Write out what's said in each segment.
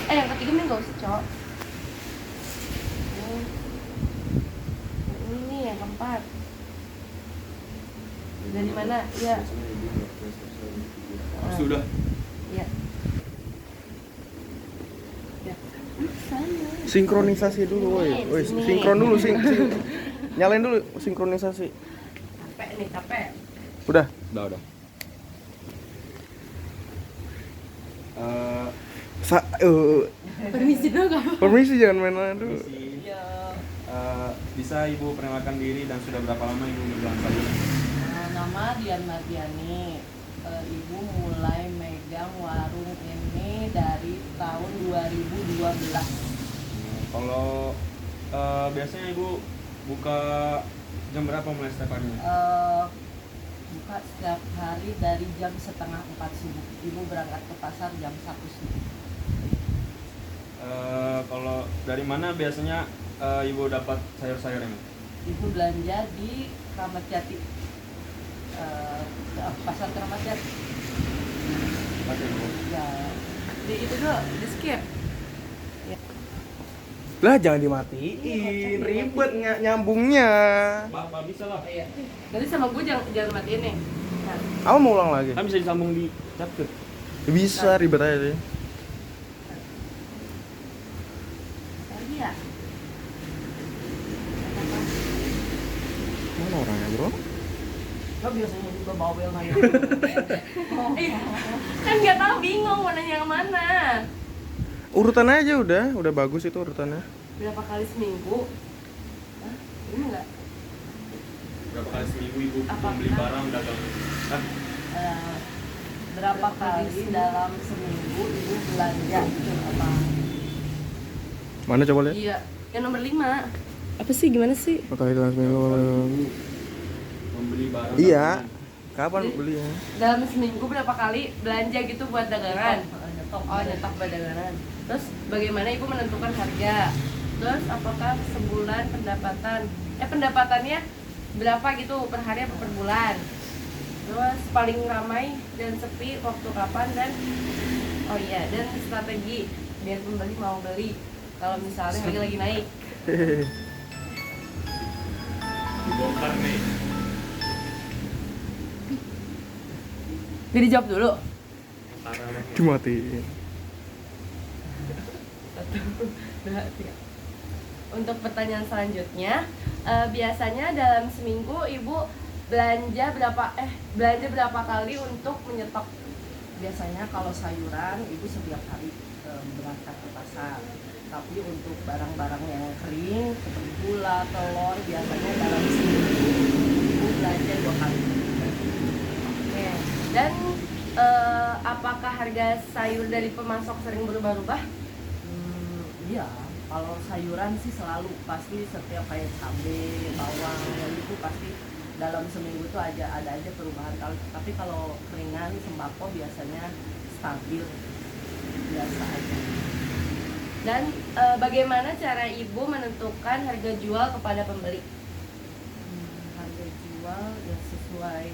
Yang ketiga mah nggak usah, Cok. Ini nih yang keempat. Dari mana? Ya. Sudah. Ya. Ya. Sana. Sinkronisasi dulu, woi. Woi, sinkron dulu, nyalain dulu sinkronisasi. Capek nih, capek. Udah. Udah. Permisi dulu kamu. Permisi jangan main dulu. Bisa Ibu perkenalkan diri dan sudah berapa lama Ibu berjualan sayur? Nama Dian Mardiani. Ibu mulai megang warung ini dari tahun 2012. Kalau biasanya Ibu buka jam berapa mulai setiap harinya? Buka setiap hari dari jam 3:30 subuh. Ibu berangkat ke pasar jam 1 subuh. Kalau dari mana biasanya Ibu dapat sayur-sayurnya? Ibu belanja di Kramat Jati. Pasar Kramat Jati. Oke, Ibu. Ya, Di itu dulu, di skip. Lah jangan dimatiin, ribet nyambungnya. Pak bisa lah. Iya. Nanti sama gue jangan matiin nih. Nah, Apa mau ulang lagi? Kan bisa disambung di chat tuh. Bisa, ribet aja deh. lagi ya. Mana orangnya, Bro? lo biasanya juga bawel nanya. Kan nggak tahu, bingung mau nanya yang mana. Urutan aja udah bagus itu urutannya. Berapa kali seminggu? Hah? Ini enggak? Berapa kali seminggu Ibu Apakah- membeli barang dagang? Kan Berapa kali dalam seminggu ibu belanja itu apa? Mana coba lihat? Iya. Yang nomor 5. Apa sih, gimana sih? Kali dalam seminggu. membeli barang. Iya. dagangan. Kapan Jadi- beli ya? Dalam seminggu berapa kali belanja gitu buat dagangan? Nyetok. Oh, nyetok buat dagangan. Terus bagaimana ibu menentukan harga? Terus apakah sebulan pendapatannya berapa gitu per hari atau per bulan? Terus paling ramai dan sepi waktu kapan, dan oh iya, dan strategi biar pembeli mau beli kalau misalnya lagi naik. Dibongkar nih. Jadi jawab dulu. Dimatiin. 1, 2, 3. Untuk pertanyaan selanjutnya, biasanya dalam seminggu ibu belanja berapa kali untuk menyetok? Biasanya kalau sayuran ibu setiap hari berangkat ke pasar. Tapi untuk barang-barang yang kering seperti gula, telur biasanya dalam seminggu ibu belanja 2 kali. Oke. Dan apakah harga sayur dari pemasok sering berubah-ubah? Iya, kalau sayuran sih selalu pasti setiap kayak cabai, bawang yang itu pasti dalam seminggu itu ada aja perubahan. Tapi kalau keringan, sembako biasanya stabil biasa aja. Dan bagaimana cara ibu menentukan harga jual kepada pembeli? Harga jual ya sesuai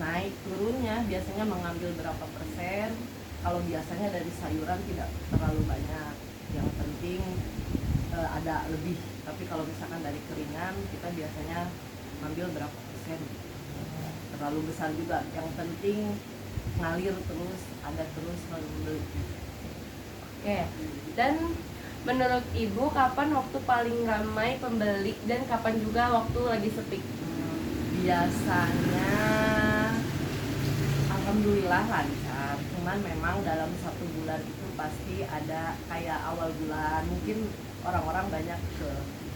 naik turunnya, biasanya mengambil berapa persen. Kalau biasanya dari sayuran tidak terlalu banyak, yang penting ada lebih. Tapi kalau misalkan dari keringan kita biasanya ambil berapa persen, terlalu besar juga, yang penting ngalir terus, ada terus kalau membeli. Oke. Dan menurut ibu kapan waktu paling ramai pembeli dan kapan juga waktu lagi sepi? Biasanya alhamdulillah lancar, cuman memang dalam 1 bulan itu pasti ada kayak awal bulan mungkin orang-orang banyak ke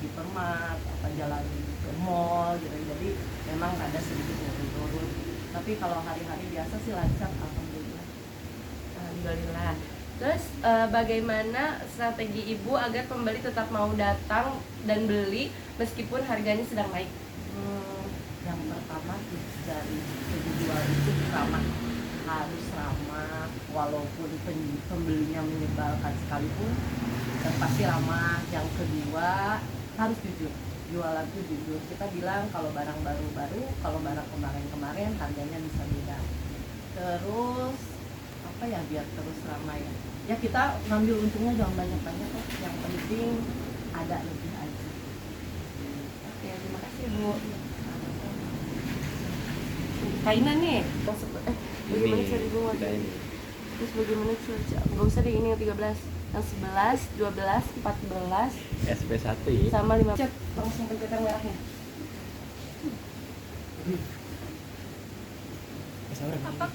hipermart apa jalan ke mall gitu, jadi memang ada sedikit turun. Tapi kalau hari-hari biasa sih lancar, alhamdulillah. Alhamdulillah. Terus bagaimana strategi ibu agar pembeli tetap mau datang dan beli meskipun harganya sedang naik? Yang pertama tips dari penjual itu ramah, harus ramah walaupun pembelinya menyebalkan sekalipun, pasti ramah. Yang kedua harus jujur, jualan tuh jujur. Kita bilang kalau barang baru, kalau barang kemarin harganya bisa beda. Terus apa ya biar terus ramai ya? Ya kita ngambil untungnya jangan banyak-banyak lah. Yang penting ada lebih aja. Oke, terima kasih Bu. Kainan nih. Bagaimana cara Ibu mau? Terus bagaimana cuaca? Gak usah deh, ini yang 13. Yang 11, 12, 14 SP1 ya. sama 5. Cek langsung pencet yang merahnya. Apa?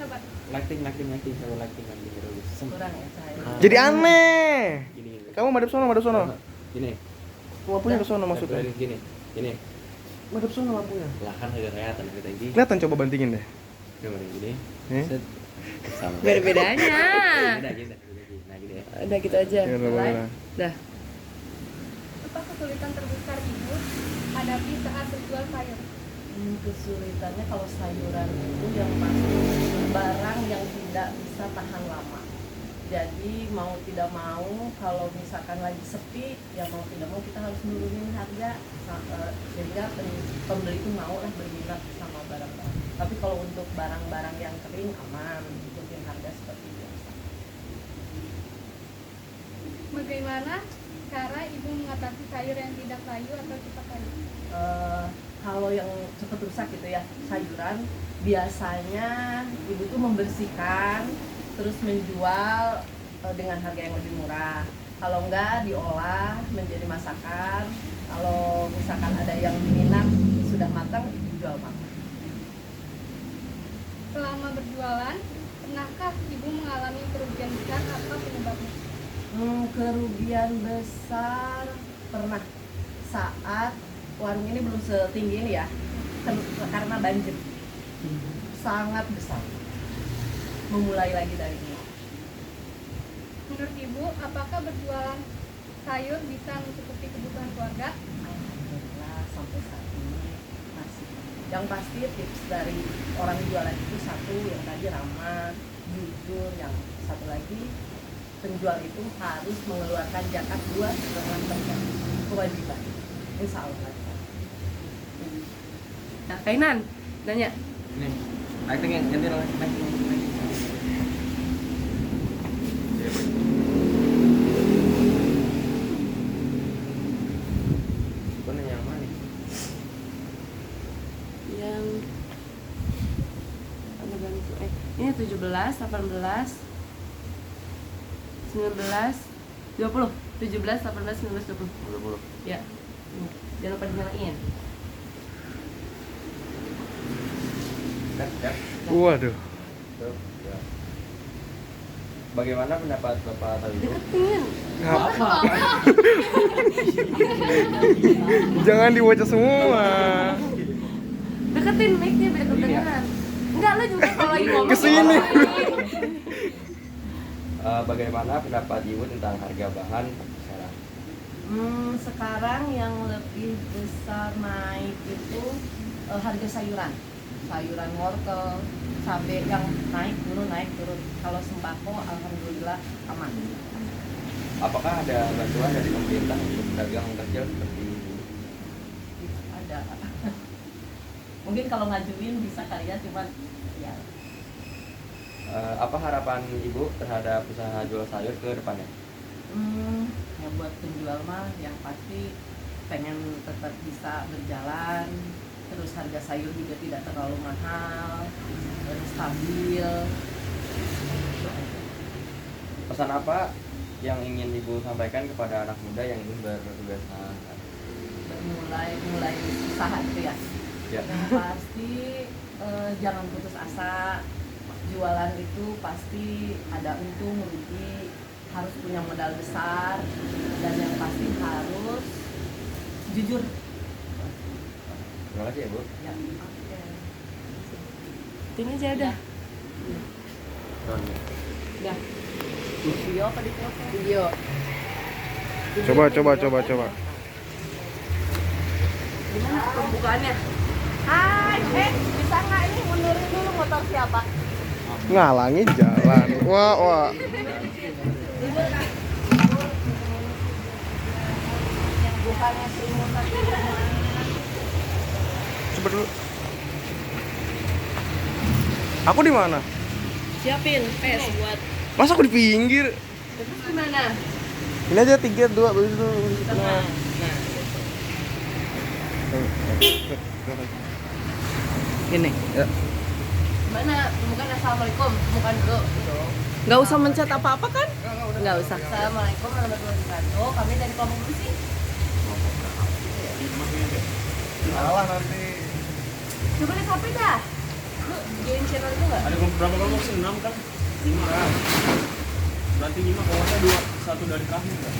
Coba. Lighting sama lighting terus. Kurang ya cahaya. Jadi aneh. Gini. Kamu madep sono, madep sono. Gini. Lampunya ke sono maksudnya. Gini. Madep sono lampunya. Lah kan agak kelihatan kita ini. Kelihatan, coba bantingin deh. Gini. Eh? Set. Sama. Gak ada bedanya. Beda gitu. Nah, gini ya. Udah gitu aja. Ya, udah, udah. Dah. Apa kesulitan terbesar Ibu hadapi saat berjual sayur? Kesulitannya kalau sayuran itu yang pasti barang yang tidak bisa tahan lama. Jadi mau tidak mau kalau misalkan lagi sepi, ya mau tidak mau kita harus nurunin harga sehingga pembeli itu mau lah berminat sama barang-barang. Tapi kalau untuk barang-barang yang kering aman, ikutin harga seperti biasa. Bagaimana cara Ibu mengatasi sayur yang tidak layu atau cepat layu? Kalau yang cepat rusak gitu ya, sayuran biasanya ibu tuh membersihkan terus menjual dengan harga yang lebih murah. Kalau enggak diolah menjadi masakan. Kalau misalkan ada yang minat sudah matang, dijual matang. Selama berjualan, pernahkah Ibu mengalami kerugian besar? Apa penyebabnya? Kerugian besar pernah saat warung ini belum setinggi ini ya, karena banjir sangat besar. Memulai lagi dari nol. Menurut Ibu, apakah berjualan sayur bisa mencukupi kebutuhan keluarga? Alhamdulillah sampai saat ini masih. Yang pasti tips dari orang jualan itu satu yang tadi ramah, jujur. Yang satu lagi penjual itu harus mengeluarkan zakat 2,5%. Kewajiban. Insya Allah. Nah, Kainan nanya. Ini. Lighting yang ganti lighting. Bukan yang mana? Yang ini 17, 18, 19, 20. 17, 18, 19, 20. 20. Ya. Jangan lupa dinyalain. Ya. Waduh. Tuh, ya. Bagaimana pendapat Bapak Tawi? Deketin. Ngapa? Jangan dibaca semua. Deketin mic-nya biar kedengeran. Enggak, lu juga kalau lagi ngomong Kesini. Bagaimana pendapat Ibu tentang harga bahan sekarang? Sekarang yang lebih besar naik itu harga sayuran wortel, cabai yang naik turun. Kalau sembako alhamdulillah aman. Apakah ada bantuan dari pemerintah untuk pedagang kecil seperti ini? Ada. Mungkin kalau ngajuin bisa kali ya, cuman ya. Apa harapan Ibu terhadap usaha jual sayur ke depannya? Ya buat penjual mah yang pasti pengen tetap bisa berjalan, terus harga sayur juga tidak terlalu mahal, terus stabil. Pesan apa yang ingin Ibu sampaikan kepada anak muda yang ingin berwirausaha? mulai usaha itu ya. Ya. Yang pasti jangan putus asa. Jualan itu pasti ada untung rugi, harus punya modal besar, dan yang pasti harus jujur. Terima kasih ya Bu. Ya. Ini aja udah. Udah. Video apa di foto? Video. Coba. Gimana pembukaannya? Hai, bisa nggak ini mundurin dulu motor siapa? Ngalangi jalan. Wah. Yang bukannya selimut tadi. Coba dulu. Aku di mana? Siapin pes buat Masa aku di pinggir? Terus gimana? Ini aja 3, 2, baru itu di tengah. Gini. Ya. Gimana? Temukan assalamualaikum, temukan dulu. Nggak usah mencet apa-apa kan? Nggak usah. Assalamualaikum warahmatullahi wabarakatuh. Kami dari kelompok bersih. Salah nanti. Coba lihat HP dah. Lu join channel itu nggak? Ada berapa kelompok sih? 6 kan? 5 kan? Berarti 5 kalau saya 2, 1 dari kami kan?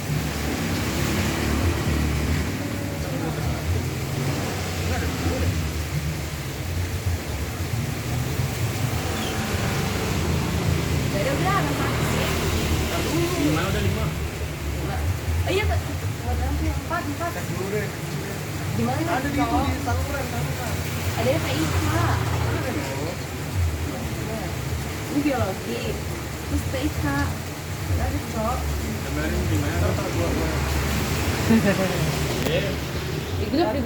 Beda berapa sih? 5 udah 5. Oh iya, nggak tahu sih. 4. Gimana nih? Ada di itu di saluran. Ada yang TIK. Ini biologi. Terus TIK. Ada cok. Kemarin 5 ya? Di grup